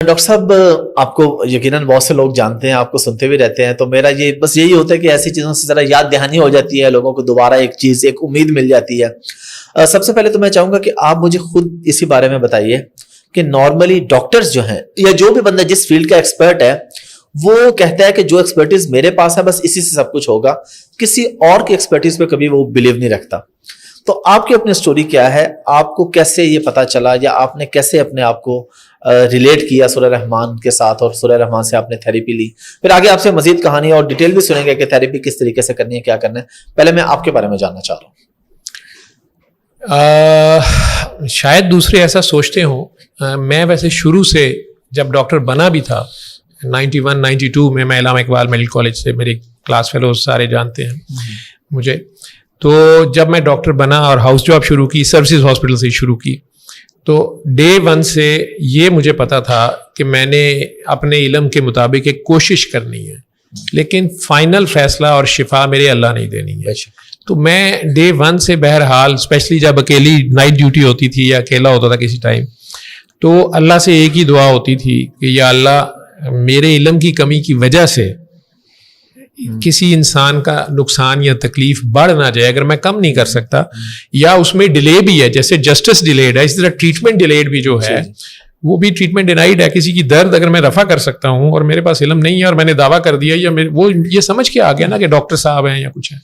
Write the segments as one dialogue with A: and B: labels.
A: Doctor صاحب آپ کو یقیناً بہت سے لوگ جانتے ہیں، آپ کو سنتے بھی رہتے ہیں، تو میرا یہ بس یہی ہوتا ہے کہ ایسی چیزوں سے ذرا یاد دہانی ہو جاتی ہے، لوگوں کو دوبارہ ایک چیز، ایک امید مل جاتی ہے۔ سب سے پہلے تو میں چاہوں گا کہ آپ مجھے خود اسی بارے میں بتائیے کہ نارملی ڈاکٹرز جو ہیں یا جو بھی بندہ جس فیلڈ کا ایکسپرٹ ہے وہ کہتا ہے کہ جو ایکسپرٹیز میرے پاس ہے بس اسی سے سب کچھ ہوگا، کسی اور کی ایکسپرٹیز پہ کبھی وہ بلیو نہیں رکھتا۔ تو آپ کی اپنی سٹوری کیا ہے؟ آپ کو کیسے یہ پتا چلا یا آپ نے کیسے اپنے آپ کو ریلیٹ کیا سورہ رحمان کے ساتھ اور سورہ رحمان سے آپ نے تھیراپی لی؟ پھر آگے آپ سے مزید کہانی اور ڈیٹیل بھی سنیں گے کہ تھیراپی کس طریقے سے کرنی ہے، کیا کرنا ہے۔ پہلے میں آپ کے بارے میں جاننا چاہ رہا ہوں۔
B: شاید دوسرے ایسا سوچتے ہوں، میں ویسے شروع سے جب ڈاکٹر بنا بھی تھا 91 92 میں، میں علامہ اقبال میڈیکل کالج سے، میرے کلاس فیلوز سارے جانتے ہیں مجھے، تو جب میں ڈاکٹر بنا اور ہاؤس جاب شروع کی، سروسز ہاسپٹل سے شروع کی، تو ڈے 1 سے یہ مجھے پتا تھا کہ میں نے اپنے علم کے مطابق ایک کوشش کرنی ہے، لیکن فائنل فیصلہ اور شفا میرے اللہ نہیں دینی ہے۔ تو میں ڈے 1 سے بہرحال، اسپیشلی جب اکیلی نائٹ ڈیوٹی ہوتی تھی یا اکیلا ہوتا تھا کسی ٹائم، تو اللہ سے ایک ہی دعا ہوتی تھی کہ یا اللہ میرے علم کی کمی کی وجہ سے کسی انسان کا نقصان یا تکلیف بڑھ نہ جائے، اگر میں کم نہیں کر سکتا یا اس میں ڈیلے بھی ہے، جیسے جسٹس ڈیلیڈ ہے اسی طرح ٹریٹمنٹ ڈیلیڈ بھی جو ہے وہ بھی ٹریٹمنٹ ڈینائیڈ ہے۔ کسی کی درد اگر میں رفع کر سکتا ہوں اور میرے پاس علم نہیں ہے اور میں نے دعویٰ کر دیا یا وہ یہ سمجھ کے آ گیا نا کہ ڈاکٹر صاحب ہیں یا کچھ ہے،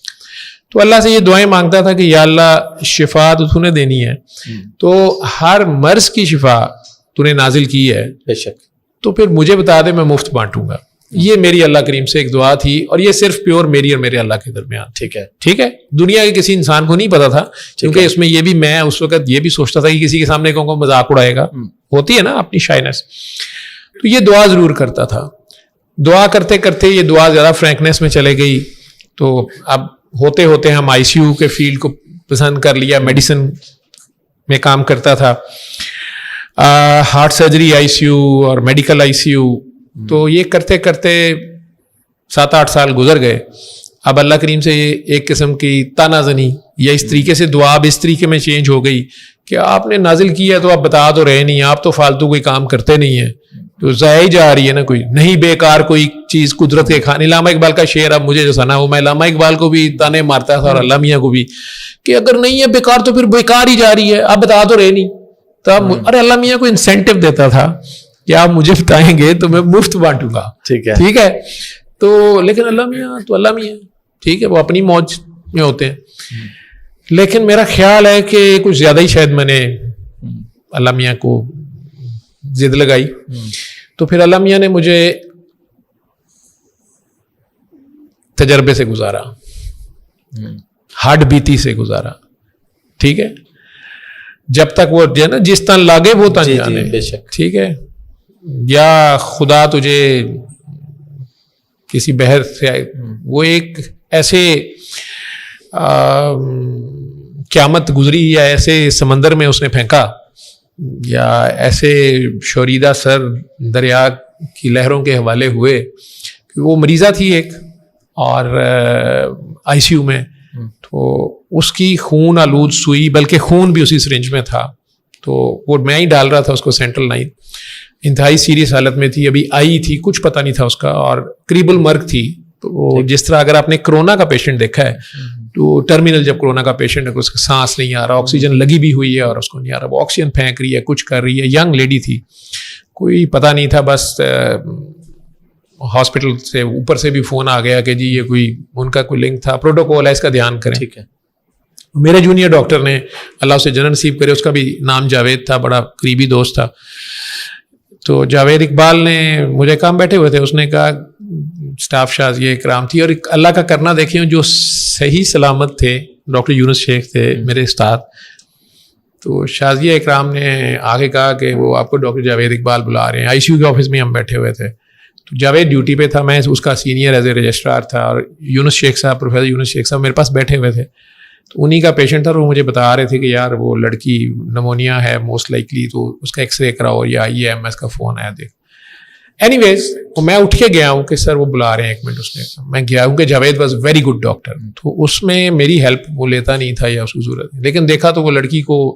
B: تو اللہ سے یہ دعائیں مانگتا تھا کہ یا اللہ شفا تو نے دینی ہے، تو ہر مرض کی شفا تو نے نازل کی ہے،
A: بے شک،
B: تو پھر مجھے بتا دے، میں مفت بانٹوں گا۔ یہ میری اللہ کریم سے ایک دعا تھی، اور یہ صرف پیور میری اور میرے اللہ کے درمیان۔ ٹھیک ہے، دنیا کے کسی انسان کو نہیں پتا تھا، کیونکہ اس میں یہ بھی میں اس وقت یہ بھی سوچتا تھا کہ کسی کے سامنے کہوں گا مذاق اڑائے گا، ہوتی ہے نا اپنی شائنس، تو یہ دعا ضرور کرتا تھا۔ دعا کرتے کرتے یہ دعا زیادہ فرینکنیس میں چلے گئی، تو اب ہوتے ہوتے ہم آئی سی یو کے فیلڈ کو پسند کر لیا، میڈیسن میں کام کرتا تھا، heart surgery I C U اور میڈیکل آئی سی یو، تو یہ کرتے کرتے 7-8 سال گزر گئے۔ اب اللہ کریم سے ایک قسم کی تانا زنی یا اس طریقے سے دعا اب اس طریقے میں چینج ہو گئی کہ آپ نے نازل کیا تو آپ بتا تو رہے نہیں، آپ تو فالتو کوئی کام کرتے نہیں ہیں، تو ضائع جا رہی ہے نا، کوئی نہیں بیکار کوئی چیز قدرت کے کھانے۔ علامہ اقبال کا شعر اب مجھے جو سنا ہو، میں علامہ اقبال کو بھی تانے مارتا تھا اور علامہ میاں کو بھی کہ اگر نہیں ہے بیکار تو پھر بیکار ہی جا رہی ہے، آپ بتا تو رہے نہیں۔ تب ارے علامہ میاں کو انسینٹیو دیتا تھا کہ آپ مجھے بتائیں گے تو میں مفت بانٹوں گا، ٹھیک ہے، تو لیکن اللہ میاں تو اللہ میاں، ٹھیک ہے، وہ اپنی موج میں ہوتے ہیں، لیکن میرا خیال ہے کہ کچھ زیادہ ہی شاید میں نے اللہ میاں کو ضد لگائی، تو پھر اللہ میاں نے مجھے تجربے سے گزارا، ہڈ بیتی سے گزارا، ٹھیک ہے، جب تک وہ جو ہے نا جس تن لاگے وہ تن جانے، ٹھیک ہے، یا خدا تجھے کسی بحر سے، وہ ایک ایسے قیامت گزری یا ایسے سمندر میں اس نے پھینکا یا ایسے شوریدہ سر دریا کی لہروں کے حوالے ہوئے کہ وہ مریضہ تھی ایک اور آئی سی یو میں، تو اس کی خون آلود سوئی، بلکہ خون بھی اسی سرنج میں تھا، تو وہ میں ہی ڈال رہا تھا اس کو، سینٹرل لائن، انتہائی سیریس حالت میں تھی، ابھی آئی تھی، کچھ پتہ نہیں تھا اس کا، اور قریب المرگ تھی۔ تو جس طرح اگر آپ نے کرونا کا پیشنٹ دیکھا ہے، تو ٹرمینل جب کرونا کا پیشنٹ ہے، اس کا سانس نہیں آ رہا، آکسیجن لگی بھی ہوئی ہے اور اس کو نہیں آ رہا، وہ آکسیجن پھینک رہی ہے، کچھ کر رہی ہے، ینگ لیڈی تھی، کوئی پتہ نہیں تھا، بس ہاسپٹل سے اوپر سے بھی فون آ گیا کہ جی یہ کوئی ان کا کوئی لنک تھا، پروٹوکول ہے، اس کا دھیان کریں۔ ٹھیک ہے، میرے جونیئر ڈاکٹر نے، اللہ اسے جنت نصیب کرے، اس کا بھی نام جاوید تھا، بڑا قریبی دوست تھا، تو جاوید اقبال نے مجھے کام بیٹھے ہوئے تھے، اس نے کہا اسٹاف شازیہ اکرام تھی، اور اللہ کا کرنا دیکھیں جو صحیح سلامت تھے، ڈاکٹر یونس شیخ تھے میرے استاد، تو شازیہ اکرام نے آگے کہا کہ وہ آپ کو ڈاکٹر جاوید اقبال بلا رہے ہیں، آئی سی یو کے آفس میں ہم بیٹھے ہوئے تھے، تو جاوید ڈیوٹی پہ تھا، میں اس کا سینئر ایز اے رجسٹرار تھا، اور یونس شیخ صاحب، پروفیسر یونس شیخ صاحب میرے پاس بیٹھے ہوئے تھے، تو انہی کا پیشنٹ تھا، اور وہ مجھے بتا رہے تھے کہ یار وہ لڑکی نمونیا ہے موسٹ لائکلی، تو اس کا ایکس رے کراؤ، یا یہ ایم ایس کا فون آیا دیکھ۔ اینی ویز میں اٹھ کے گیا ہوں کہ سر وہ بلا رہے ہیں، ایک منٹ، اس نے میں گیا ہوں کہ Javed was very good doctor, تو اس میں میری ہیلپ وہ لیتا نہیں تھا یا اس کو ضرورت نہیں، لیکن دیکھا تو وہ لڑکی کو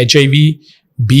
B: HIV, B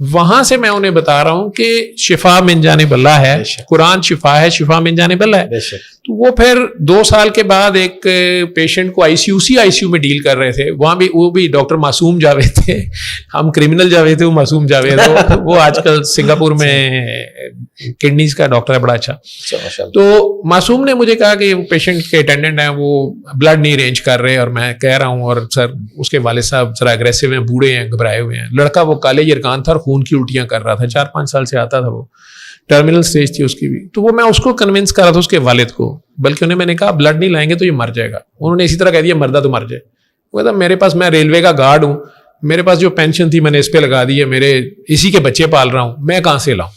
B: وہاں سے میں انہیں بتا رہا ہوں کہ شفا من جانب اللہ ہے, قرآن شفا ہے, شفا من جانب اللہ ہے. تو وہ پھر 2 سال کے بعد ایک پیشنٹ کو آئی سی یو میں ڈیل کر رہے تھے. وہاں بھی وہ بھی ڈاکٹر معصوم جاوید تھے, ہم کرمنل جاوید تھے, وہ معصوم جاوید. وہ آج کل سنگاپور میں کڈنیز کا ڈاکٹر ہے, بڑا اچھا. تو معصوم نے مجھے کہا کہ پیشنٹ کے اٹینڈنٹ ہیں, وہ بلڈ نہیں ارینج کر رہے, اور میں کہہ رہا ہوں اور سر اس کے والد صاحب ذرا اگریسو ہیں, بوڑھے ہیں, گھبرائے ہوئے ہیں. لڑکا وہ کالے یرکان تھا اور خون کی الٹیاں کر رہا تھا, 4-5 سال سے آتا تھا, وہ ٹرمینل سٹیج تھی اس کی بھی. تو وہ میں اس کو کنونس کر رہا تھا, اس کے والد کو, بلکہ انہیں میں نے کہا بلڈ نہیں لائیں گے تو یہ مر جائے گا. انہوں نے اسی طرح کہہ دیا مردہ تو مر جائے. وہ کہتا میرے پاس, میں ریلوے کا گارڈ ہوں, میرے پاس جو پینشن تھی میں نے اس پہ لگا دی ہے, میرے اسی کے بچے پال رہا ہوں, میں کہاں سے لاؤں.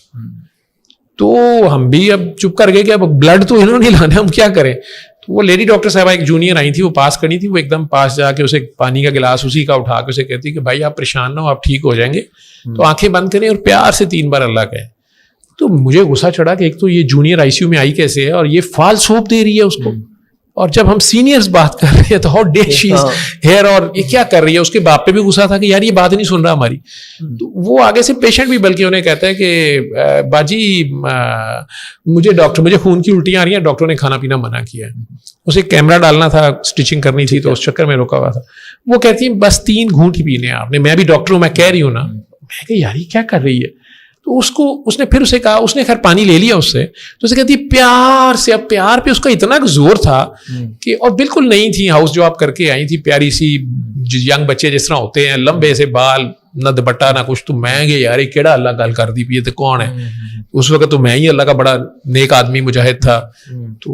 B: تو ہم بھی اب چپ کر گئے کہ اب بلڈ تو انہوں نے لانا, ہم کیا کریں. تو وہ لیڈی ڈاکٹر صاحبہ ایک جونیئر آئی تھی, وہ پاس کری تھی, وہ ایک دم پاس جا کے اسے پانی کا گلاس اسی کا اٹھا کے اسے کہتی کہ بھائی آپ پریشان نہ ہو, آپ ٹھیک ہو جائیں گے. تو آنکھیں بند کریں اور پیار سے 3 بار اللہ کہیں. تو مجھے غصہ چڑھا کہ ایک تو یہ جونیئر آئی سی یو میں آئی کیسے ہے, اور یہ فالس ہوپ دے رہی ہے اس کو. اور جب ہم سینئرز بات کر رہے ہیں تو how dare she is here, اور یہ کیا کر رہی ہے. اس کے باپ پہ بھی غصہ تھا کہ یار یہ بات نہیں سن رہا ہماری. تو وہ آگے سے پیشنٹ بھی بلکہ انہیں کہتا ہے کہ باجی مجھے خون کی الٹیاں آ رہی ہیں, ڈاکٹر نے کھانا پینا منع کیا ہے. اسے کیمرہ ڈالنا تھا, اسٹچنگ کرنی تھی, تو اس چکر میں رکا ہوا تھا. وہ کہتی ہے بس 3 گھونٹ ہی پینے آپ نے. میں بھی ڈاکٹر ہوں, میں کہہ رہی ہوں نا. میں کہ یار یہ کیا کر رہی ہے. تو اس نے پھر اسے کہا, اس نے خیر پانی لے لیا اس سے, تو اسے کہتی پیار سے. اب پیار پہ اس کا اتنا زور تھا کہ, اور بالکل نہیں تھی ہاؤس جو آپ کر کے آئی تھی, پیاری سی ینگ بچے جس طرح ہوتے ہیں, لمبے سے بال, نہ دوپٹہ نہ کچھ. تو میں کہ یار یہ کیڑا اللہ گل کر دی پی, تو کون ہے. اس وقت تو میں ہی اللہ کا بڑا نیک آدمی مجاہد تھا. تو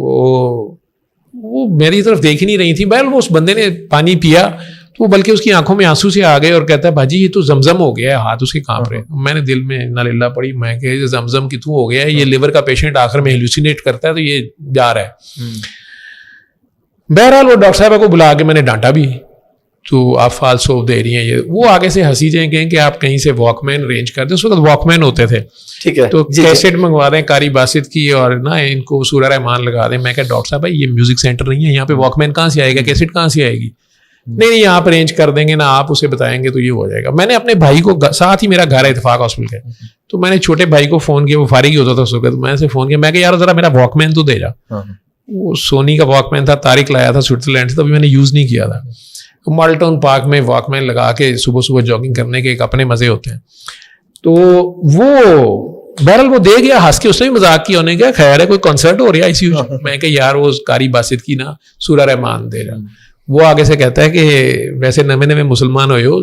B: وہ میری طرف دیکھ ہی نہیں رہی تھی. بہرحال وہ اس بندے نے پانی پیا, تو وہ بلکہ اس کی آنکھوں میں آنسو سے آ گئے, اور کہتا ہے بھاجی یہ تو زمزم ہو گیا ہے, ہاتھ اس کے کانپ رہے. میں نے دل میں انا للہ پڑھی, میں کہ زمزم کی تو ہو گیا ہے, یہ لیور کا پیشنٹ آخر میں ہیلوسینیٹ کرتا ہے تو یہ جا رہا ہے. بہرحال وہ ڈاکٹر صاحبہ کو بلا کے میں نے ڈانٹا بھی, تو آپ فالس ہوپ دے رہی ہیں. یہ وہ آگے سے ہنسی جائیں گے کہ آپ کہیں سے واک مین ارینج کرتے. اس وقت واک مین ہوتے تھے, ٹھیک ہے, تو کیسٹ منگوا دیں قاری باسط کی, اور نا ان کو سورہ رحمان لگا دیں. میں کہ ڈاکٹر صاحب یہ میوزک سینٹر نہیں ہے, یہاں پہ واک مین کہاں سے آئے گا, کیسٹ کہاں سے آئے گی. نہیں آپ ارینج کر دیں گے نا, آپ اسے بتائیں گے تو یہ ہو جائے گا. میں نے اپنے بھائی کو, ساتھ ہی میرا گھر ہے اتفاق ہاسپٹل کے, تو میں نے چھوٹے بھائی کو فون کیا, وہ فارغ ہی ہوتا تھا اس وقت. میں اسے فون کیا, میں کہ یار ذرا میرا واک مین تو دے جا. وہ سونی کا واک مین تھا, طارق لایا تھا سوئٹزرلینڈ سے, تبھی میں نے یوز نہیں کیا تھا. مال ٹاؤن پارک میں واک مین لگا کے صبح صبح جاگنگ کرنے کے ایک اپنے مزے ہوتے ہیں. تو وہ بہرحال وہ دے گیا, ہنس کے اس نے بھی مذاق کیا, انہیں کیا خیر ہے کوئی کنسرٹ ہو رہا ہے آئی سی یو. میں کہ یار وہ قاری باسط کی نا سورہ رحمان دے رہا. وہ آگے سے کہتا ہے کہ ویسے نئے مسلمان ہوئے ہو,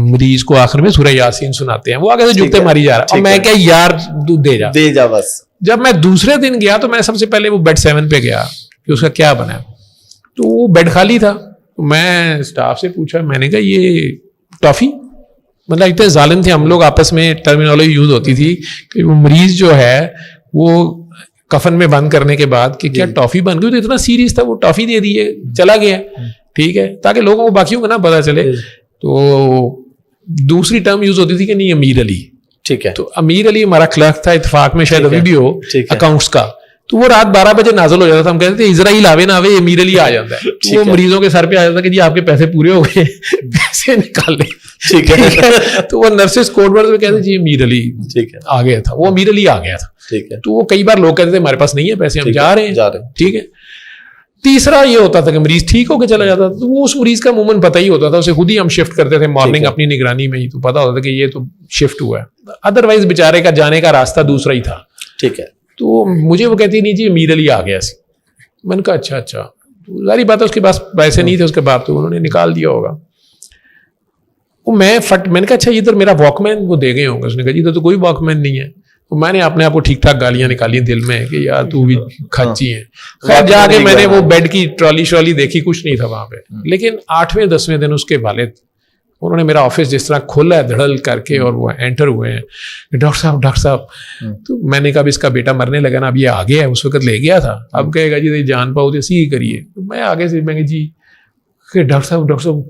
B: مریض کو آخر میں سورہ یاسین سناتے ہیں. وہ آگے سے جوتے ماری جا رہا, اور میں کیا یار تو دے جا بس. جب میں دوسرے دن گیا تو میں سب سے پہلے وہ بیڈ 7 پہ گیا کہ اس کا کیا بنا, تو وہ بیڈ خالی تھا. میں اسٹاف سے پوچھا, میں نے کہا یہ ٹافی, مطلب اتنے ظالم تھے ہم لوگ, آپس میں ٹرمینالوجی یوز ہوتی تھی کہ وہ مریض جو ہے وہ کفن میں بند کرنے کے بعد کہ کیا ٹافی بن گئی, تو اتنا سیریس تھا, وہ ٹافی دے دیے, چلا گیا. ٹھیک ہے, تاکہ لوگوں کو باقیوں کو نہ پتا چلے. تو دوسری ٹرم یوز ہوتی تھی کہ نہیں امیر علی, ٹھیک ہے, تو امیر علی ہمارا کلرک تھا اتفاق میں, شاید ابھی بھی ہو, اکاؤنٹس کا. تو وہ رات 12 بجے نازل ہو جاتا تھا. ہم کہتے تھے اسرائیل آوے نہ آوے امیر علی آ جاتا ہے. وہ مریضوں کے سر پہ آ جاتا ہے کہ جی آپ کے پیسے پورے ہو گئے, پیسے نکال لیں. ٹھیک ہے, تو وہ نرسز کوڈ ورڈ میں کہتے جی امیر علی آ گیا تھا, وہ امیر علی آ گیا تھا. ٹھیک ہے, تو وہ کئی بار لوگ کہتے تھے ہمارے پاس نہیں ہے پیسے, ہم جا رہے ہیں. ٹھیک ہے. تیسرا یہ ہوتا تھا کہ مریض ٹھیک ہو کے چلا جاتا تھا, تو وہ اس مریض کا عموماً پتہ ہی ہوتا تھا, اسے خود ہی ہم شفٹ کرتے تھے مارننگ اپنی نگرانی میں ہی, تو پتا ہوتا تھا کہ یہ تو شفٹ ہوا ہے. ادروائز بیچارے کا جانے کا راستہ دوسرا ہی تھا. ٹھیک ہے, تو مجھے وہ کہتی نہیں جی امیر علی آ گیا سی. میں نے کہا اچھا, ظاہری بات ہے اس کے پاس پیسے نہیں تھے اس کے باپ, تو انہوں نے نکال دیا ہوگا. وہ میں نے کہا اچھا ادھر میرا واک مین وہ دے گئے ہوں گے. اس نے کہا جی ادھر تو کوئی واک مین نہیں ہے. تو میں نے اپنے آپ کو ٹھیک ٹھاک گالیاں نکالی دل میں کہ یار تو بھی کھچی ہے. خیر جا کے میں نے وہ بیڈ کی ٹرالی دیکھی, کچھ نہیں تھا وہاں پہ. لیکن 8ویں 10ویں دن اس کے والد, انہوں نے میرا آفس جس طرح کھولا ہے دھڑل کر کے, اور وہ انٹر ہوئے ہیں, ڈاکٹر صاحب. تو میں نے کہا اب اس کا بیٹا مرنے لگا نا, اب یہ آگے ہے, اس وقت لے گیا تھا, اب کہے گا جی جان پاؤ تو اسی ہی کریے. میں آگے سے میں کہ جی کہ ڈاکٹر صاحب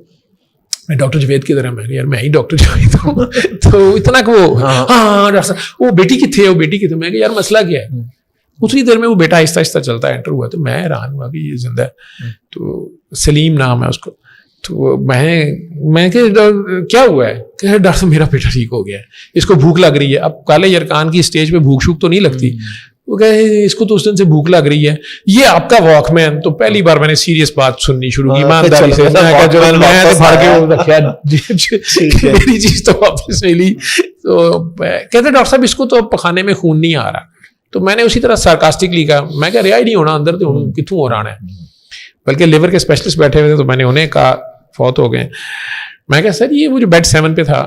B: میں ڈاکٹر جوید کی طرح, میں یار میں ہی ڈاکٹر جوید ہوں. تو اتنا کہ وہ ہاں ڈاکٹر صاحب وہ بیٹی کتنے, میں کہ یار مسئلہ کیا ہے. اتنی دیر میں وہ بیٹا آہستہ آہستہ چلتا ہے انٹر ہوا. تو میں حیران ہوا کہ یہ زندہ ہے. تو سلیم نام ہے اس کو. تو میں کہ کیا ہوا ہے؟ کہ ڈاکٹر صاحب میرا پیٹ ٹھیک ہو گیا ہے, اس کو بھوک لگ رہی ہے. اب کالے یرکان کی اسٹیج پہ بھوک شوک تو نہیں لگتی. وہ کہے اس کو تو اس دن سے بھوک لگ رہی ہے, یہ آپ کا واک مین. تو پہلی بار میں نے سیریس بات سننی شروع کی ایمانداری سے. میری چیز تو واپس نہیں لی. تو کہتے ڈاکٹر صاحب اس کو تو پخانے میں خون نہیں آ رہا. تو میں نے اسی طرح سارکاسٹکلی کہا, میں کہا رہا ہی نہیں ہونا اندر, تو کتوں ہو رہا ہے. بلکہ لیور کے اسپیشلسٹ بیٹھے ہوئے تھے, تو میں نے انہیں کہا فوت ہو گئے. میں کہا سر یہ وہ جو بیڈ 7 پہ تھا,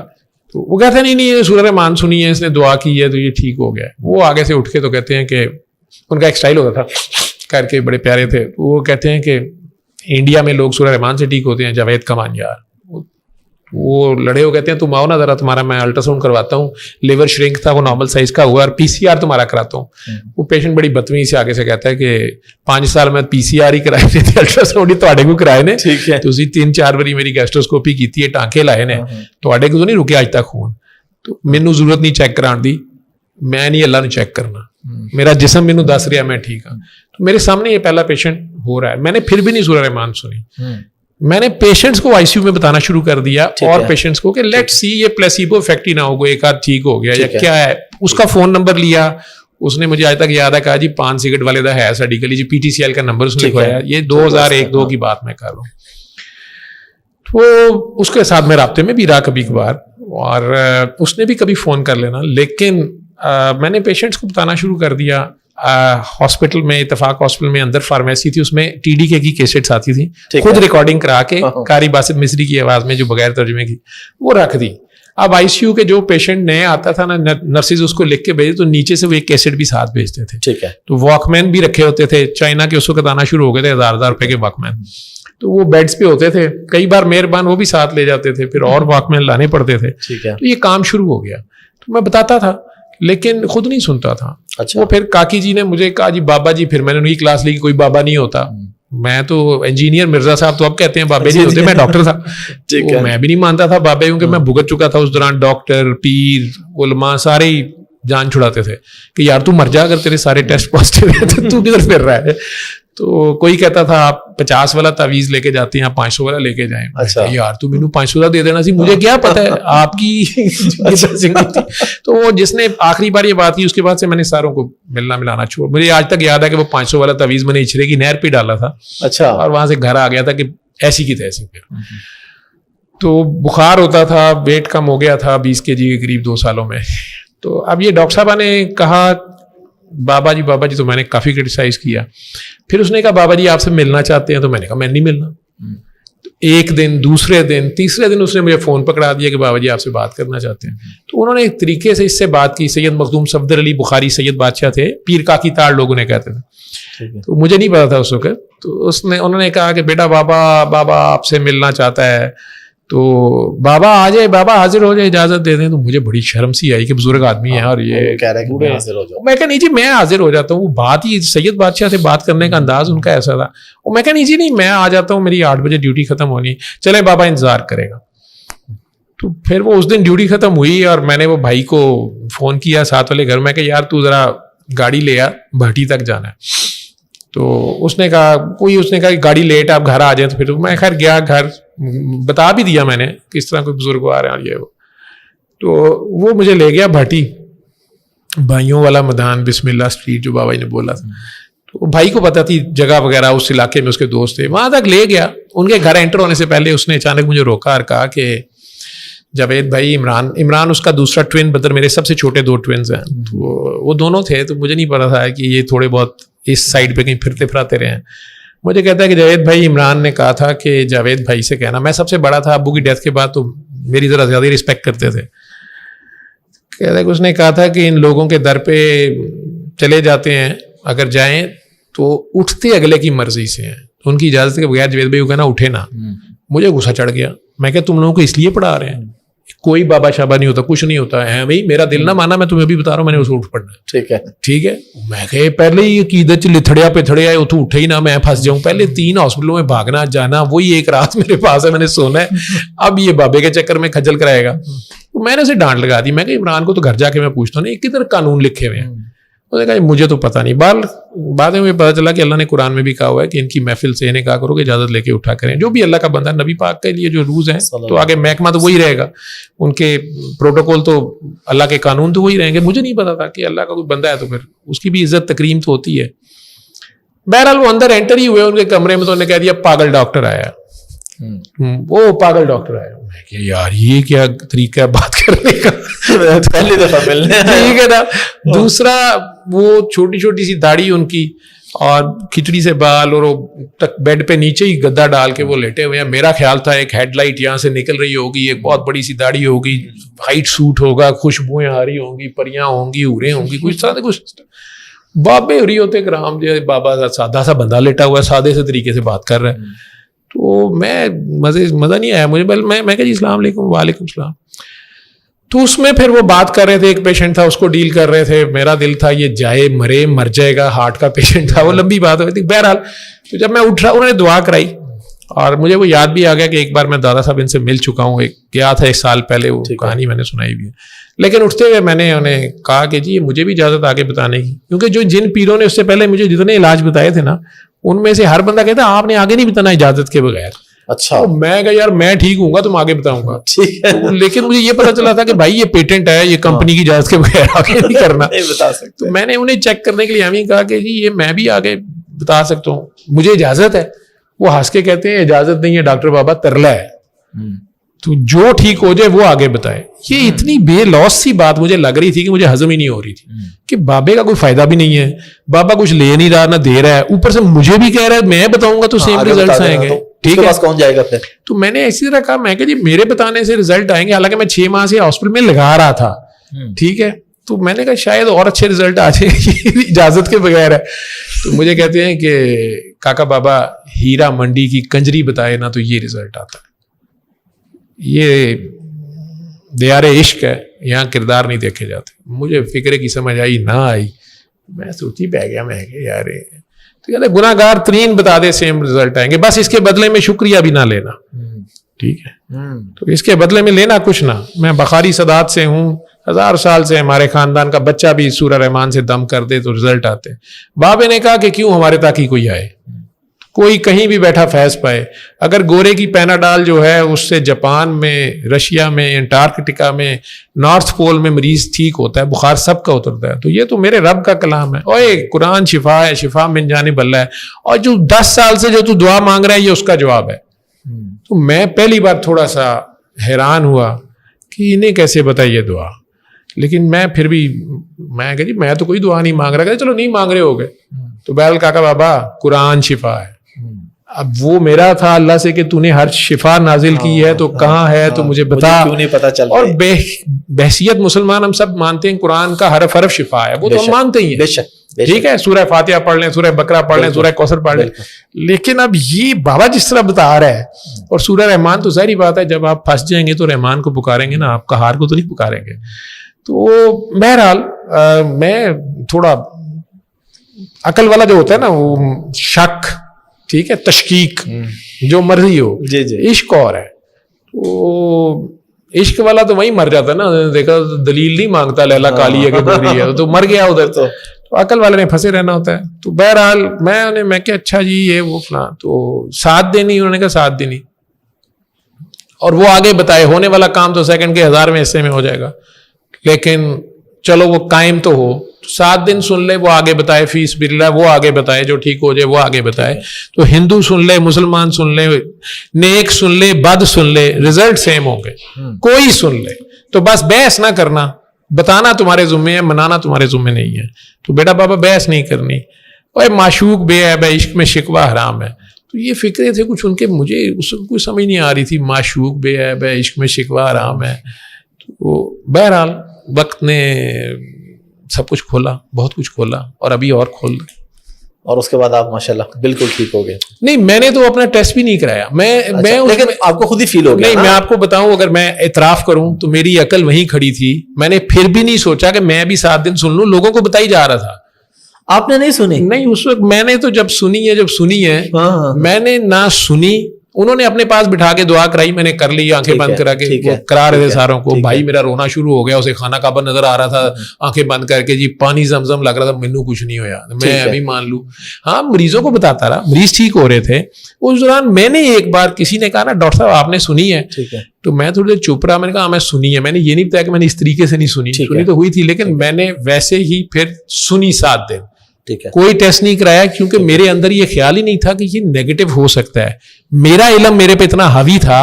B: تو وہ کہتے ہیں نہیں سورہ رحمان سنی ہے, اس نے دعا کی ہے تو یہ ٹھیک ہو گیا. وہ آگے سے اٹھ کے تو کہتے ہیں کہ ان کا ایک اسٹائل ہوتا تھا کر کے, بڑے پیارے تھے. وہ کہتے ہیں کہ انڈیا میں لوگ سورہ رحمان سے ٹھیک ہوتے ہیں, جاوید کمان یار. وہ لڑے ہو کہتے ہیں تم آؤ نا ذرا, تمہارا میں الٹرا ساؤنڈ کرواتا ہوں, لیور شرنک تھا وہ نارمل سائز کا ہوا, اور پی سی آر تمہارا کراتا ہوں. وہ پیشنٹ بڑی بدتمیزی سے آگے سے کہتا ہے کہ 5 سال میں پی سی آر ہی کرائے تھے, الٹرا ساؤنڈ ہی تواڈے کو کرائے نے. تو اسی 3-4 باری میری گیسٹروسکوپی کی ہے, ٹانکے لائے نے, تواڈے کو تو نہیں رکے آج تک خون. تو مینوں ضرورت نہیں چیک کران دی, میں نہیں اللہ نے چیک کرنا, میرا جسم مینوں دس رہا میں ٹھیک ہوں. تو میرے سامنے یہ پہلا پیشنٹ ہو رہا ہے. میں نے پھر بھی نہیں سورہ رحمان سنی. میں نے پیشنٹس کو آئی سی یو میں بتانا شروع کر دیا, اور پیشنٹس کو کہ لیٹ سی یہ پلیسیبو افیکٹ ہی نہ ہو, ایک آدھ ٹھیک ہو گیا یا کیا ہے. اس کا فون نمبر لیا, اس نے مجھے آج تک یاد ہے, کہا جی 5 سگریٹ والے دا ہے ساڈی گلی, جی پی ٹی سی ایل کا نمبر اس نے لکھوایا. یہ 2001-2 کی بات میں کر رہا ہوں. تو اس کے ساتھ میں رابطے میں بھی رہا کبھی کبھار, اور اس نے بھی کبھی فون کر لینا. لیکن میں نے پیشنٹس کو بتانا شروع کر دیا. ہاسپٹل میں, اتفاق ہاسپٹل میں اندر فارمیسی تھی, اس میں ٹی ڈی کے کی کیسٹس آتی تھی, خود ریکارڈنگ کرا کے قاری باسط مصری کی آواز میں جو بغیر ترجمے کی وہ رکھ دی. اب آئی سی یو کے جو پیشنٹ نئے آتا تھا نا, نرسز اس کو لکھ کے بھیجے, تو نیچے سے وہ ایک کیسٹ بھی ساتھ بھیجتے تھے. ٹھیک ہے. تو واک مین بھی رکھے ہوتے تھے, چائنا کے اس وقت آنا شروع ہو گئے تھے 1000 روپے کے واک مین. تو وہ بیڈس پہ ہوتے تھے, کئی بار مہربان وہ بھی ساتھ لے جاتے تھے, پھر اور واک مین لانے پڑتے تھے. تو یہ کام شروع ہو گیا. تو میں بتاتا تھا لیکن خود نہیں سنتا تھا. وہ پھر کاکی جی نے مجھے کہا جی بابا جی, پھر میں نے ان کی کلاس لی کہ کوئی بابا نہیں ہوتا. میں تو انجینئر مرزا صاحب تو اب کہتے ہیں بابے نہیں ہوتے, میں ڈاکٹر تھا. میں بھی نہیں مانتا تھا بابے, کیونکہ میں بھگت چکا تھا اس دوران. ڈاکٹر, پیر, علماء سارے ہی جان چھڑاتے تھے کہ یار تو مر جا اگر تیرے سارے ٹیسٹ پازیٹیو ہیں تو تو کدھر پھر رہا ہے. تو کوئی کہتا تھا آپ 50 والا تعویذ لے کے جاتے ہیں, آپ 500 والا لے کے جائیں. یار تو مینوں 500 والا دے دینا سی, مجھے کیا پتا ہے آپ کی. تو وہ جس نے آخری بار یہ بات کی, اس کے بعد سے میں نے ساروں کو ملنا ملانا چھوڑ. مجھے آج تک یاد ہے کہ وہ 500 والا تعویذ میں نے اچھرے کی نہر پہ ڈالا تھا. اچھا. اور وہاں سے گھر آ گیا تھا کہ ایسی کی تیسی. تو بخار ہوتا تھا, ویٹ کم ہو گیا تھا 20 kg کے قریب 2 سالوں میں. تو اب یہ ڈاکٹر صاحبہ نے کہا بابا جی, تو میں نے کافی کرٹیسائز کیا. پھر اس نے کہا بابا جی آپ سے ملنا چاہتے ہیں, تو میں نے کہا میں نہیں ملنا. ایک دن, دوسرے دن, تیسرے دن اس نے مجھے فون پکڑا دیا کہ بابا جی آپ سے بات کرنا چاہتے ہیں. تو انہوں نے ایک طریقے سے اس سے بات کی. سید مخدوم صفدر علی بخاری سید بادشاہ تھے, پیر کاکی تاڑ لوگ انہیں کہتے تھے. تو مجھے نہیں پتا تھا اس وقت. تو انہوں نے کہا کہ بیٹا بابا آپ سے ملنا چاہتا ہے, تو بابا آ جائے, بابا حاضر ہو جائے, اجازت دے دیں. تو مجھے بڑی شرم سی آئی کہ بزرگ آدمی ہے اور یہ کہہ رہا ہے کہ میں کہا نہیں جی میں حاضر ہو جاتا ہوں. وہ بات ہی سید بادشاہ سے بات کرنے کا انداز ان کا ایسا تھا. اور میں کہا نہیں جی نہیں میں آ جاتا ہوں, میری 8 بجے ڈیوٹی ختم ہونی, چلے بابا انتظار کرے گا. تو پھر وہ اس دن ڈیوٹی ختم ہوئی اور میں نے وہ بھائی کو فون کیا ساتھ والے گھر میں کہ یار تو ذرا گاڑی لے آ, بھٹی تک جانا ہے. تو اس نے کہا کہ گاڑی لیٹ ہے آپ گھر آ جائیں. تو پھر میں خیر گیا گھر, بتا بھی دیا میں نے کس طرح کوئی بزرگ آ رہے ہیں یہ وہ. تو وہ مجھے لے گیا بھٹی, بھائیوں والا میدان, بسم اللہ اسٹریٹ جو بابا جی نے بولا تھا. تو بھائی کو پتا تھی جگہ وغیرہ, اس علاقے میں اس کے دوست تھے, وہاں تک لے گیا. ان کے گھر انٹر ہونے سے پہلے اس نے اچانک مجھے روکا اور کہا کہ جاوید بھائی, عمران اس کا دوسرا ٹوین بدر, میرے سب سے چھوٹے 2 ٹوینز ہیں. تو وہ دونوں تھے. تو مجھے نہیں پتا تھا کہ یہ تھوڑے بہت اس سائڈ پہ کہیں پھرتے پھراتے رہے ہیں. مجھے کہتا ہے کہ جاوید بھائی, عمران نے کہا تھا کہ جاوید بھائی سے کہنا, میں سب سے بڑا تھا ابو کی ڈیتھ کے بعد, تو میری ذرا زیادہ ہی رسپیکٹ کرتے تھے. کہتا ہے کہ اس نے کہا تھا کہ ان لوگوں کے در پہ چلے جاتے ہیں, اگر جائیں تو اٹھتے اگلے کی مرضی سے ہیں, ان کی اجازت کے بغیر جاوید بھائی کو کہنا اٹھے نا. مجھے غصہ چڑھ گیا. میں کہ تم لوگوں کو اس لیے پڑھا رہے ہیں, کوئی بابا شابا نہیں ہوتا, کچھ نہیں ہوتا ہے بھائی, میرا دل نہ مانا, میں تمہیں بھی بتا رہا ہوں, میں نے اسے اٹھ پڑنا ہے. ٹھیک ہے. میں کہ پہلے ہی عقیدت لتھڑیا پتھڑیا ہے, تو اٹھے ہی نہ, میں پھنس جاؤں. پہلے 3 ہاسپٹلوں میں بھاگنا جانا, وہی ایک رات میرے پاس ہے, میں نے سونا ہے, اب یہ بابے کے چکر میں کھجل کرائے گا. تو میں نے اسے ڈانٹ لگا دی. میں کہ عمران کو تو گھر جا کے میں پوچھتا ہوں نا, کدھر قانون لکھے ہوئے ہیں. نے کہا مجھے تو پتہ نہیں. بعد میں پتہ چلا کہ اللہ نے قرآن میں بھی کہا ہوا ہے کہ ان کی محفل سے انہیں کہا کرو کہ اجازت لے کے اٹھا کریں. جو بھی اللہ کا بندہ نبی پاک کے لیے جو روز ہیں تو آگے محکمہ تو وہی رہے گا, ان کے پروٹوکول تو اللہ کے قانون تو وہی رہیں گے. مجھے نہیں پتا تھا کہ اللہ کا کوئی بندہ ہے تو پھر اس کی بھی عزت تکریم تو ہوتی ہے. بہرحال وہ اندر انٹر ہی ہوئے ان کے کمرے میں, تو انہوں نے کہہ دیا پاگل ڈاکٹر آیا. وہ پاگل ڈاکٹر آیا. میں کہ یار یہ کیا طریقہ ہے بات کرنے کا,
A: پہلی دفعہ ملنے.
B: ٹھیک ہے نا. دوسرا وہ چھوٹی چھوٹی سی داڑھی ان کی اور کھچڑی سے بال, اور وہ بیڈ پہ نیچے ہی گدا ڈال کے وہ لیٹے ہوئے ہیں. میرا خیال تھا ایک ہیڈ لائٹ یہاں سے نکل رہی ہوگی, ایک بہت بڑی سی داڑھی ہوگی, وائٹ سوٹ ہوگا, خوشبوئیں آ رہی ہوں گی, پریاں ہوں گی, حوریں ہوں گی, کچھ طرح کچھ بابے ہو رہی ہوتے کرام. جو بابا سادہ سا بندہ لیٹا ہوا ہے, سادے سے طریقے سے بات کر رہا ہے. تو میں مزہ نہیں آیا مجھے. میں کہا جی السلام علیکم. وعلیکم السلام. تو اس میں پھر وہ بات کر رہے تھے, ایک پیشنٹ تھا اس کو ڈیل کر رہے تھے. میرا دل تھا یہ جائے مرے مر جائے گا, ہارٹ کا پیشنٹ تھا, وہ لمبی بات ہوئی تھی. بہرحال تو جب میں اٹھ رہا انہوں نے دعا کرائی, اور مجھے وہ یاد بھی آ گیا کہ ایک بار میں دادا صاحب ان سے مل چکا ہوں, ایک گیا تھا 1 سال پہلے, وہ کہانی میں نے سنائی بھی ہے. لیکن اٹھتے ہوئے میں نے انہیں کہا کہ جی مجھے بھی اجازت آگے بتانے کی, کیونکہ جن پیروں نے اس سے پہلے مجھے جتنے علاج بتائے تھے نا, ان میں سے ہر بندہ کہتا آپ نے آگے نہیں بتانا اجازت کے بغیر.
A: اچھا.
B: میں کہا یار میں ٹھیک ہوں گا, تم آگے بتاؤں گا. لیکن مجھے یہ پتا چلا تھا کہ بھائی یہ پیٹنٹ ہے, یہ کمپنی کی اجازت کے بغیر آگے نہیں کرنا. تو میں نے انہیں چیک کرنے کے لیے ہمیں کہا کہ جی یہ میں بھی آگے بتا سکتا ہوں, مجھے اجازت ہے. وہ ہنس کے کہتے ہیں اجازت نہیں ہے ڈاکٹر بابا, ترلا ہے, تو جو ٹھیک ہو جائے وہ آگے بتائے. یہ اتنی بے لوس سی بات مجھے لگ رہی تھی کہ مجھے ہضم ہی نہیں ہو رہی تھی کہ بابے کا کوئی فائدہ بھی نہیں ہے, بابا کچھ لے نہیں رہا نہ دے رہا ہے, اوپر سے مجھے بھی کہہ رہا ہے میں بتاؤں گا تو سیم ریزلٹس آئیں گے. ٹھیک ہے,
A: کون جائے گا پھر.
B: تو میں نے اسی طرح کہا, میں کہ جی میرے بتانے سے ریزلٹ آئیں گے, حالانکہ میں 6 ماہ سے ہاسپٹل میں لگا رہا تھا. ٹھیک ہے, تو میں نے کہا شاید اور اچھے ریزلٹ آ جائیں اجازت کے بغیر ہے. تو مجھے کہتے ہیں کہ کاکا بابا ہیرا منڈی کی کنجری بتائے نا تو یہ ریزلٹ آتا ہے. یہ دیار عشق ہے, یہاں کردار نہیں دیکھے جاتے. مجھے فکرے کی سمجھ آئی نہ آئی, میں سوچی پہ گیا. میں کہ یار تو کہتے گناہ گار ترین بتا دے سیم ریزلٹ آئیں گے, بس اس کے بدلے میں شکریہ بھی نہ لینا. ٹھیک ہے, تو اس کے بدلے میں لینا کچھ نہ. میں بخاری سادات سے ہوں, 1000 سال سے ہمارے خاندان کا بچہ بھی سورہ رحمان سے دم کر دے تو رزلٹ آتے. بابے نے کہا کہ کیوں ہمارے تاکہ کوئی آئے, کوئی کہیں بھی بیٹھا فیض پائے. اگر گورے کی پیناڈال جو ہے اس سے جاپان میں, رشیا میں, انٹارکٹیکا میں, نارتھ پول میں مریض ٹھیک ہوتا ہے, بخار سب کا اترتا ہے, تو یہ تو میرے رب کا کلام ہے. اوے قرآن شفا ہے, شفا من جانب اللہ ہے, اور جو 10 سال سے جو تو دعا مانگ رہا ہے یہ اس کا جواب ہے. تو میں پہلی بار تھوڑا سا حیران ہوا کہ انہیں کیسے بتائی یہ دعا. لیکن میں پھر بھی میں کہ جی میں تو کوئی دعا نہیں مانگ رہا. چلو نہیں مانگ رہے ہو گئے تو بہرحال کاکا بابا قرآن شفا ہے. اب وہ میرا تھا اللہ سے کہ تو نے ہر شفا نازل کی ہے تو کہاں ہے تو مجھے بتا.
A: کیوں نہیں پتا چل.
B: اور بحثیت مسلمان ہم سب مانتے ہیں قرآن کا حرف حرف شفا ہے, وہ تو ہم مانتے ہی ہیں. ٹھیک ہے, سورہ فاتحہ پڑھ لیں, سورہ بقرہ پڑھ لیں, سورہ کوثر پڑھ لیں. لیکن اب یہ بابا جس طرح بتا رہا ہے, اور سورہ رحمان تو ظاہری بات ہے جب آپ پھنس جائیں گے تو رحمان کو پکاریں گے نا, آپ قہار کو تو نہیں پکاریں گے. تو بہرحال میں تھوڑا عقل والا جو ہوتا ہے نا وہ شک, ٹھیک ہے, تشکیک جو مرضی ہو. عشق اور ہے, تو عشق والا تو وہیں مر جاتا ہے نا. دیکھا دلیل نہیں مانگتا, لیلا کالی ہے کہ بدری ہے, تو مر گیا ادھر. تو عقل والے نے پھنسے رہنا ہوتا ہے. تو بہرحال میں کہ اچھا جی یہ وہ فلاں, تو ساتھ دینی, انہوں نے کہا ساتھ دینی, اور وہ آگے بتائے ہونے والا کام تو سیکنڈ کے 1000ویں حصے میں ہو جائے گا, لیکن چلو وہ قائم تو ہو. 7 دن سن لے, وہ آگے بتائے, فیس باللہ وہ آگے بتائے, جو ٹھیک ہو جائے وہ آگے بتائے. تو ہندو سن لے, مسلمان سن لے, نیک سن لے, بد سن لے, رزلٹ سیم ہوں گے. کوئی سن لے تو بس بحث نہ کرنا, بتانا تمہارے ذمے ہے, منانا تمہارے ذمے نہیں ہے. تو بیٹا بابا بحث نہیں کرنی. اور معشوق بے عیب ہے, عشق میں شکوہ حرام ہے. تو یہ فکرے تھے کچھ ان کے, مجھے اس کو کوئی سمجھ نہیں آ رہی تھی. معشوق بے عیب ہے, عشق میں شکوہ حرام ہے. تو بہرحال وقت نے سب کچھ کھولا, بہت کچھ کھولا, اور ابھی اور کھول رہا.
A: اور اس کے بعد آپ ماشاءاللہ بالکل ٹھیک ہو گئے.
B: نہیں, میں نے تو اپنا ٹیسٹ بھی نہیں کرایا.
A: لیکن آپ کو خود ہی فیل ہو گیا.
B: نہیں, میں آپ کو بتاؤں, اگر میں اعتراف کروں تو میری عقل وہیں کھڑی تھی. میں نے پھر بھی نہیں سوچا کہ میں بھی 7 دن سن لوں. لوگوں کو بتائی جا رہا تھا. آپ نے نہیں سنی؟ نہیں, اس وقت میں نے تو جب سنی ہے میں نے نہ سنی, انہوں نے اپنے پاس بٹھا کے دعا کرائی, میں نے کر لی آنکھیں بند کرا کے, کرا رہے تھے ساروں کو. بھائی میرا رونا شروع ہو گیا, اسے کھانا کعبہ نظر آ رہا تھا, آنکھیں بند کر کے جی پانی زمزم لگ رہا تھا, مینوں کچھ نہیں ہویا, میں ابھی مان لوں. ہاں مریضوں کو بتاتا رہا, مریض ٹھیک ہو رہے تھے. اس دوران میں نے ایک بار کسی نے کہا نا ڈاکٹر صاحب آپ نے سنی ہے, تو میں تھوڑی دیر چپ رہا, میں نے کہا میں سنی ہے. میں نے یہ نہیں بتایا کہ میں نے اس طریقے سے نہیں سنی, سنی تو ہوئی تھی لیکن میں نے ویسے ہی پھر سنی 7 دن, کوئی ٹیسٹ نہیں کرایا, کیونکہ میرے اندر یہ خیال ہی نہیں تھا کہ یہ نیگیٹو ہو سکتا ہے. میرا علم میرے پہ اتنا حاوی تھا,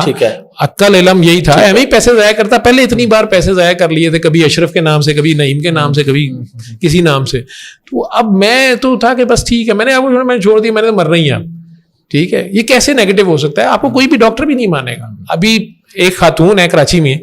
B: عقل علم یہی تھا, ایویں ہی پیسے ضائع کرتا. پہلے اتنی بار پیسے ضائع کر لیے تھے, کبھی اشرف کے نام سے, کبھی نعیم کے نام سے, کبھی کسی نام سے. تو اب میں تو تھا کہ بس ٹھیک ہے, میں نے چھوڑ دیا, میں نے مر رہی ہوں. ٹھیک ہے, یہ کیسے نیگیٹو ہو سکتا ہے, آپ کو کوئی بھی ڈاکٹر بھی نہیں مانے گا. ابھی ایک خاتون ہے کراچی میں,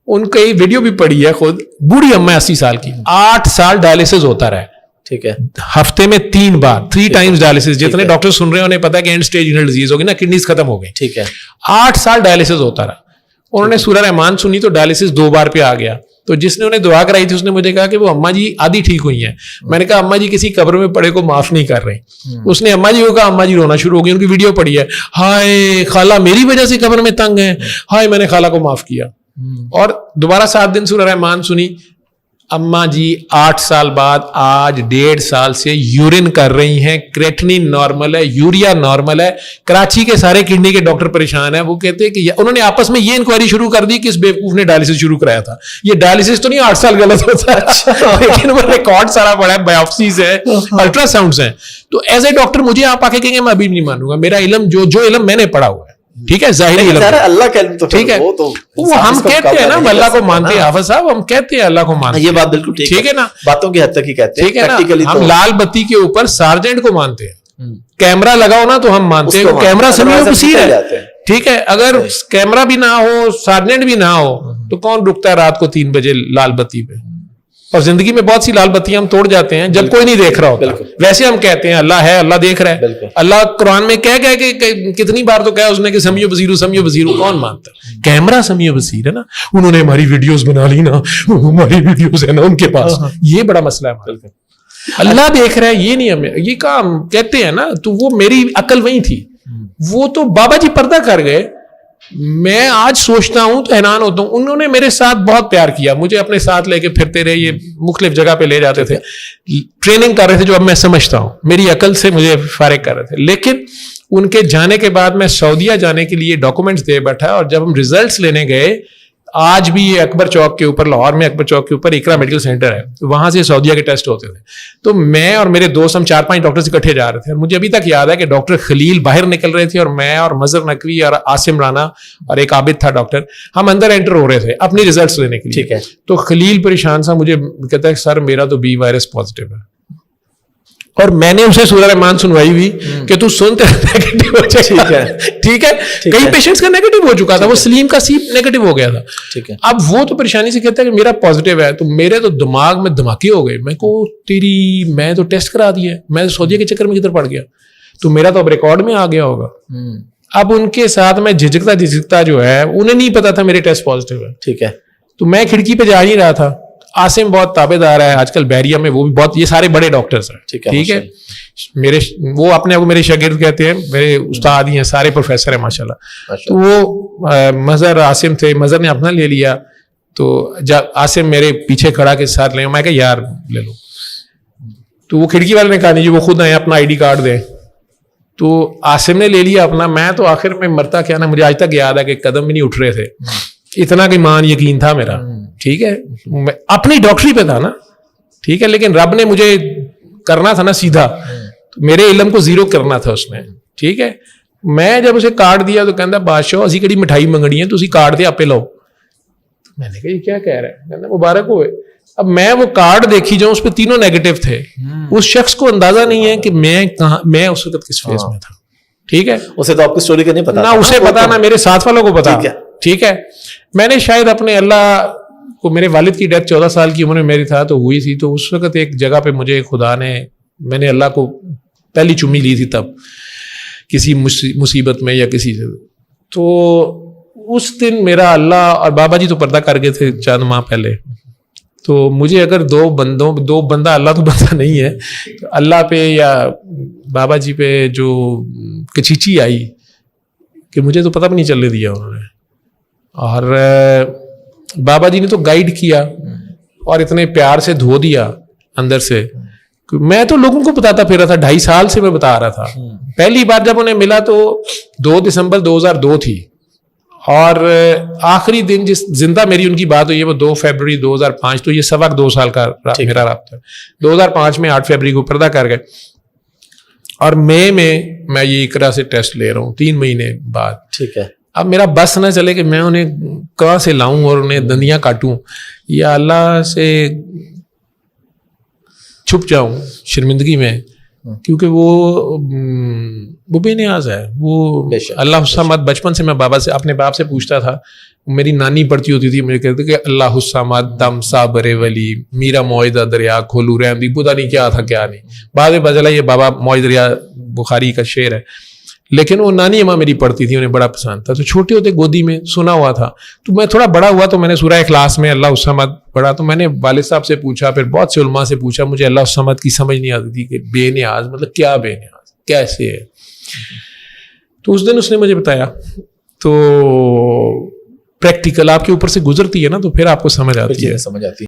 B: ان کا ویڈیو بھی پڑی ہے, خود بوڑھی اما 80 سال کی, 8 سال ڈائلسس ہوتا رہا ہے. ٹھیک ہے, ہفتے میں 3 بار 3 ٹائمز ڈائلسس. جتنے ڈاکٹر سن رہے ہیں انہیں پتا ہے کہ اینڈ اسٹیج رینل ڈیزیز ہوگی نا, کڈنیز ختم ہو گئی. ٹھیک ہے, 8 سال ڈائلسس ہوتا رہا. انہوں نے سورہ رحمان سنی تو ڈائلسس 2 بار پہ آ گیا. تو جس نے انہیں دعا کرائی تھی اس نے مجھے کہا کہ وہ اما جی آدھی ٹھیک ہوئی ہیں. میں نے کہا اما جی کسی قبر میں پڑے کو معاف نہیں کر رہے. اس نے اما جی کو کہا, اما جی رونا شروع ہو گئی, ان کی ویڈیو پڑی ہے, ہائے خالہ میری وجہ سے قبر میں تنگ ہے, ہائے میں نے خالہ کو معاف کیا. اور دوبارہ 7 دن سورہ رحمان سنی. اما جی 8 سال بعد آج 1.5 سال سے یورین کر رہی ہیں, کریٹنین نارمل ہے, یوریا نارمل ہے. کراچی کے سارے کڈنی کے ڈاکٹر پریشان ہیں. وہ کہتے ہیں کہ انہوں نے آپس میں یہ انکوائری شروع کر دی کہ اس بیوقوف نے ڈائلسس شروع کرایا تھا. یہ ڈائلسس تو نہیں 8 سال غلط ہوتا ہے, لیکن وہ ریکارڈ سارا پڑا ہے, بایوپسیز ہے, الٹرا ساؤنڈز ہیں. تو ایز اے ڈاکٹر مجھے آپ آ کے کہیں گے میں ابھی نہیں مانوں گا. میرا علم جو علم میں نے پڑھا ہوا ہے, ٹھیک ہے, ظاہری علم,
A: اللہ کا علم تو
B: ٹھیک ہے, وہ ہم کہتے ہیں نا اللہ کو مانتے ہیں. حافظ صاحب ہم کہتے ہیں اللہ کو مانتے ہیں,
A: یہ بات بالکل ٹھیک ہے نا, باتوں کی حد تک ہی کہتے ہیں, پریکٹیکلی
B: ہم لال بتی کے اوپر سارجنٹ کو مانتے ہیں. کیمرہ لگاؤ نا تو ہم مانتے ہیں, کیمرہ سمیع بصیر ہے. ٹھیک ہے, اگر کیمرہ بھی نہ ہو, سارجنٹ بھی نہ ہو, تو کون رکتا ہے رات کو 3 بجے لال بتی پہ. اور زندگی میں بہت سی لال بتیاں ہم توڑ جاتے ہیں جب کوئی نہیں دیکھ رہا ہوتا. ویسے ہم کہتے ہیں اللہ ہے, اللہ دیکھ رہا ہے. اللہ قرآن میں کہہ کہ کتنی بار تو کہا اس نے کہ سمیع بصیر, سمیع بصیر. کون مانتا ہے؟ کیمرہ سمیع بصیر ہے نا, انہوں نے ہماری ویڈیوز بنا لی نا, ہماری ویڈیوز ہے نا ان کے پاس. یہ بڑا مسئلہ ہے. اللہ دیکھ رہا ہے یہ نہیں, ہمیں یہ کام کہتے ہیں نا. تو وہ میری عقل وہی تھی, وہ تو بابا جی پردہ کر گئے. میں آج سوچتا ہوں تو حیران ہوتا ہوں. انہوں نے میرے ساتھ بہت پیار کیا, مجھے اپنے ساتھ لے کے پھرتے رہے, یہ مختلف جگہ پہ لے جاتے تھے, ٹریننگ کر رہے تھے جو اب میں سمجھتا ہوں, میری عقل سے مجھے فارغ کر رہے تھے. لیکن ان کے جانے کے بعد میں سعودیہ جانے کے لیے ڈاکومنٹس دے بیٹھا, اور جب ہم ریزلٹس لینے گئے, آج بھی یہ اکبر چوک کے اوپر, لاہور میں اکبر چوک کے اوپر اقرا میڈیکل سینٹر ہے, وہاں سے سعودیہ کے ٹیسٹ ہوتے تھے. تو میں اور میرے دوست ہم 4-5 ڈاکٹر اکٹھے جا رہے تھے. مجھے ابھی تک یاد ہے کہ ڈاکٹر خلیل باہر نکل رہے تھے, اور میں اور مظہر نقوی اور عاصم رانا اور ایک عابد تھا ڈاکٹر, ہم اندر انٹر ہو رہے تھے اپنی ریزلٹس لینے کے لیے. ٹھیک ہے, تو خلیل پریشان سا, مجھے کہتا ہے سر میرا تو بی وائرس پازیٹیو ہے. اور میں نے اسے سورہ رحمان سنوائی ہوئی کہ تو سنتے نیگیٹو ہو جائے. ٹھیک ہے, کئی پیشنٹس کا نیگیٹو ہو چکا تھا, وہ سلیم کا سیپ نیگیٹو ہو گیا تھا. ٹھیک ہے, اب وہ تو پریشانی سے کہتا ہے کہ میرا پازیٹیو ہے. تو میرے تو دماغ میں دھماکے ہو گئے. میں کو تیری, میں تو ٹیسٹ کرا دیا ہے, میں سعودیہ کے چکر میں کدھر پڑ گیا. تو میرا تو اب ریکارڈ میں آ گیا ہوگا. اب ان کے ساتھ میں جھجکتا جو ہے, انہیں نہیں پتا تھا میرے ٹیسٹ پازیٹیو ہے. ٹھیک ہے, تو میں کھڑکی پہ جا ہی رہا تھا. عاصم بہت تابع دار ہے آج کل بحریہ میں, وہ بھی بہت, یہ سارے بڑے ڈاکٹرز ہیں. ٹھیک ہے, میرے وہ اپنے آپ کو میرے شاگرد کہتے ہیں, میرے استاد ہی ہیں, سارے پروفیسر ہیں ماشاءاللہ. تو وہ مظہر عاصم تھے, مظہر نے اپنا لے لیا. تو جب عاصم میرے پیچھے کھڑا کے ساتھ لے, میں کہا یار لے لو. تو وہ کھڑکی والے نے کہا نہیں جی وہ خود آئے اپنا آئی ڈی کارڈ دیں. تو عاصم نے لے لیا اپنا. میں تو آخر میں مرتا کیا نا, مجھے آج تک یاد ہے کہ قدم بھی نہیں اٹھ رہے تھے, اتنا کہ ایمان یقین تھا میرا. ٹھیک ہے, میں اپنی ڈاکٹری پہ تھا نا. ٹھیک ہے, لیکن رب نے مجھے کرنا تھا نا سیدھا, میرے علم کو زیرو کرنا تھا اس نے. ٹھیک ہے, میں جب اسے کارڈ دیا تو کہتا بادشاہ اسی کڑی مٹھائی منگنی ہے, تو اسی کارڈ دے آپ لو. میں نے کہا یہ کیا کہہ رہا ہے, کہتا مبارک ہوئے. اب میں وہ کارڈ دیکھی جاؤں, اس پہ تینوں نیگیٹو تھے. اس شخص کو اندازہ نہیں ہے کہ میں کہاں, میں اس وقت کس فیز میں تھا. ٹھیک ہے, اسے تو آپ کی اسٹوری کا نہیں پتا, نہ اسے پتا نہ میرے ساتھ والوں کو پتا. ٹھیک ہے, میں نے شاید اپنے اللہ کو, میرے والد کی ڈیتھ 14 سال کی عمر میں میری تھا تو ہوئی تھی. تو اس وقت ایک جگہ پہ مجھے خدا نے, میں نے اللہ کو پہلی چمی لی تھی تب کسی مصیبت میں یا کسی سے. تو اس دن میرا اللہ, اور بابا جی تو پردہ کر گئے تھے چند ماہ پہلے. تو مجھے اگر دو بندہ, اللہ تو بندہ نہیں ہے, اللہ پہ یا بابا جی پہ جو کچیچی آئی کہ مجھے تو پتہ بھی نہیں چلنے دیا انہوں نے. اور بابا جی نے تو گائیڈ کیا اور اتنے پیار سے دھو دیا اندر سے. میں تو لوگوں کو بتاتا پھر رہا تھا, 2.5 سال سے میں بتا رہا تھا. پہلی بار جب انہیں ملا تو 2 دسمبر 2002 تھی, اور آخری دن جس زندہ میری ان کی بات ہوئی ہے وہ 2 فروری 2005, تو یہ سوا 2 سال کا میرا رابطہ ہے. 2005 میں 8 فروری کو پردہ کر گئے, اور مئی میں میں یہ اقرا سے ٹیسٹ لے رہا ہوں 3 مہینے بعد.
A: ٹھیک ہے.
B: اب میرا بس نہ چلے کہ میں انہیں کہاں سے لاؤں اور انہیں دندیاں کاٹوں, یا اللہ سے چھپ جاؤں شرمندگی میں, کیونکہ وہ بے نیاز ہے. وہ اللہ الصمد, بچپن سے میں بابا سے اپنے باپ سے پوچھتا تھا, میری نانی پڑھتی ہوتی تھی, مجھے کہتے کہ اللہ الصمد دم صابر ولی میرا معاہدہ دریا کھولو رحم دی, پتہ نہیں کیا تھا کیا نہیں. بعد میں بدلا یہ بابا معاہدہ دریا بخاری کا شعر ہے, لیکن وہ نانی اماں میری پڑھتی تھی, انہیں بڑا پسند تھا. تو چھوٹے ہوتے گودی میں سنا ہوا تھا. تو میں تھوڑا بڑا ہوا تو میں نے سورہ اخلاص میں اللہ الصمد پڑھا, تو میں نے والد صاحب سے پوچھا, پھر بہت سے علماء سے پوچھا, مجھے اللہ الصمد کی سمجھ نہیں آتی تھی کہ بے نیاز مطلب کیا, بے نیاز کیسے ہے. تو اس دن اس نے مجھے بتایا. تو پریکٹیکل آپ کے اوپر سے گزرتی ہے نا, تو پھر آپ کو سمجھ آتی ہے.